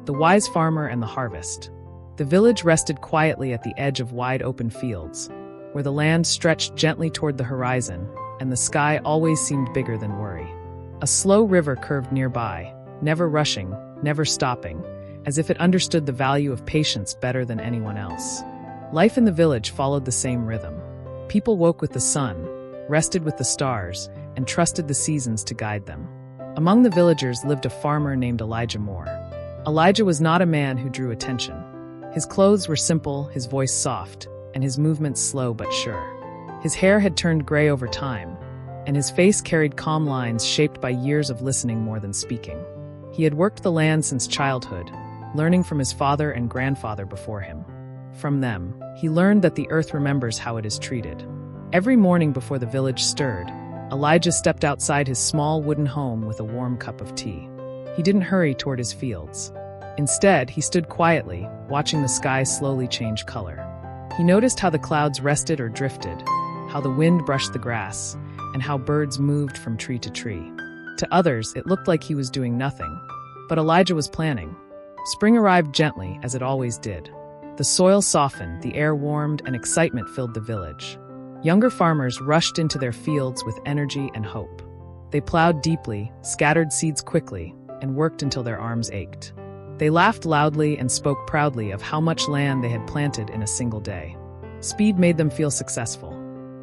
The Wise Farmer and the Harvest. The village rested quietly at the edge of wide-open fields, where the land stretched gently toward the horizon, and the sky always seemed bigger than worry. A slow river curved nearby, never rushing, never stopping, as if it understood the value of patience better than anyone else. Life in the village followed the same rhythm. People woke with the sun, rested with the stars, and trusted the seasons to guide them. Among the villagers lived a farmer named Elijah Moore. Elijah was not a man who drew attention. His clothes were simple, his voice soft, and his movements slow but sure. His hair had turned gray over time, and his face carried calm lines shaped by years of listening more than speaking. He had worked the land since childhood, learning from his father and grandfather before him. From them, he learned that the earth remembers how it is treated. Every morning before the village stirred, Elijah stepped outside his small wooden home with a warm cup of tea. He didn't hurry toward his fields. Instead, he stood quietly, watching the sky slowly change color. He noticed how the clouds rested or drifted, how the wind brushed the grass, and how birds moved from tree to tree. To others, it looked like he was doing nothing. But Elijah was planning. Spring arrived gently, as it always did. The soil softened, the air warmed, and excitement filled the village. Younger farmers rushed into their fields with energy and hope. They plowed deeply, scattered seeds quickly, and worked until their arms ached. They laughed loudly and spoke proudly of how much land they had planted in a single day. Speed made them feel successful.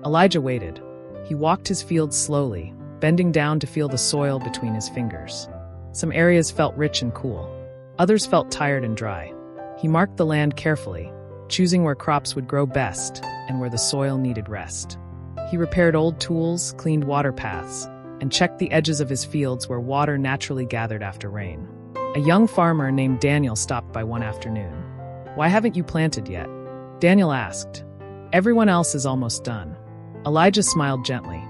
Elijah waited. He walked his fields slowly, bending down to feel the soil between his fingers. Some areas felt rich and cool. Others felt tired and dry. He marked the land carefully, choosing where crops would grow best and where the soil needed rest. He repaired old tools, cleaned water paths, and checked the edges of his fields where water naturally gathered after rain. A young farmer named Daniel stopped by one afternoon. "Why haven't you planted yet?" Daniel asked. "Everyone else is almost done." Elijah smiled gently.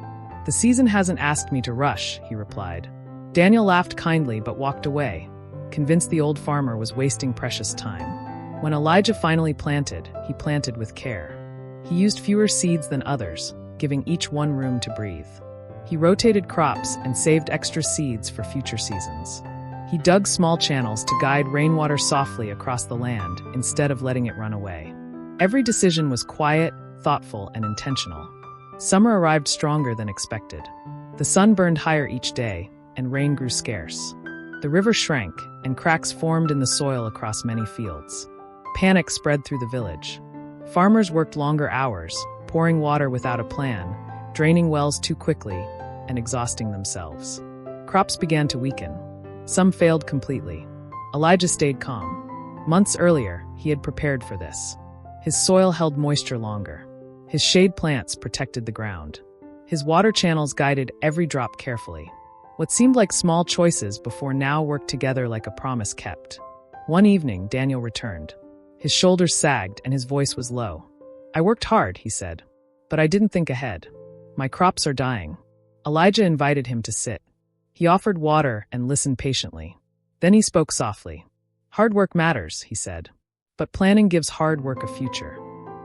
"The season hasn't asked me to rush," he replied. Daniel laughed kindly but walked away, convinced the old farmer was wasting precious time. When Elijah finally planted, he planted with care. He used fewer seeds than others, giving each one room to breathe. He rotated crops and saved extra seeds for future seasons. He dug small channels to guide rainwater softly across the land instead of letting it run away. Every decision was quiet, thoughtful, and intentional. Summer arrived stronger than expected. The sun burned higher each day, and rain grew scarce. The river shrank, and cracks formed in the soil across many fields. Panic spread through the village. Farmers worked longer hours, pouring water without a plan, draining wells too quickly, and exhausting themselves. Crops began to weaken. Some failed completely. Elijah stayed calm. Months earlier, he had prepared for this. His soil held moisture longer. His shade plants protected the ground. His water channels guided every drop carefully. What seemed like small choices before now worked together like a promise kept. One evening, Daniel returned. His shoulders sagged and his voice was low. "I worked hard," he said, "but I didn't think ahead. My crops are dying." Elijah invited him to sit. He offered water and listened patiently. Then he spoke softly. "Hard work matters," he said, "but planning gives hard work a future."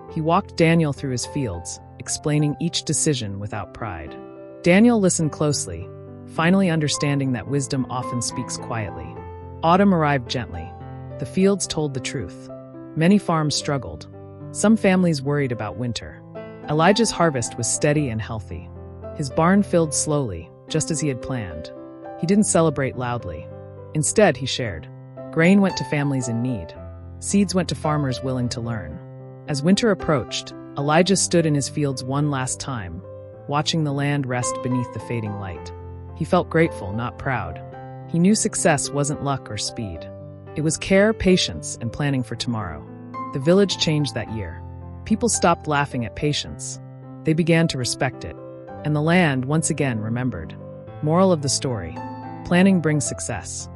He walked Daniel through his fields, explaining each decision without pride. Daniel listened closely, finally understanding that wisdom often speaks quietly. Autumn arrived gently. The fields told the truth. Many farms struggled. Some families worried about winter. Elijah's harvest was steady and healthy. His barn filled slowly, just as he had planned. He didn't celebrate loudly. Instead, he shared. Grain went to families in need. Seeds went to farmers willing to learn. As winter approached, Elijah stood in his fields one last time, watching the land rest beneath the fading light. He felt grateful, not proud. He knew success wasn't luck or speed. It was care, patience, and planning for tomorrow. The village changed that year. People stopped laughing at patience. They began to respect it. And the land once again remembered. Moral of the story: planning brings success.